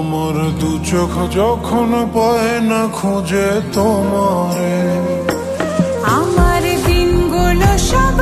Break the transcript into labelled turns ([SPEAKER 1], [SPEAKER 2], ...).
[SPEAKER 1] আমার দু চোখ যখন পায় না খুঁজে তোমারে,
[SPEAKER 2] আমার দিনগুলো সব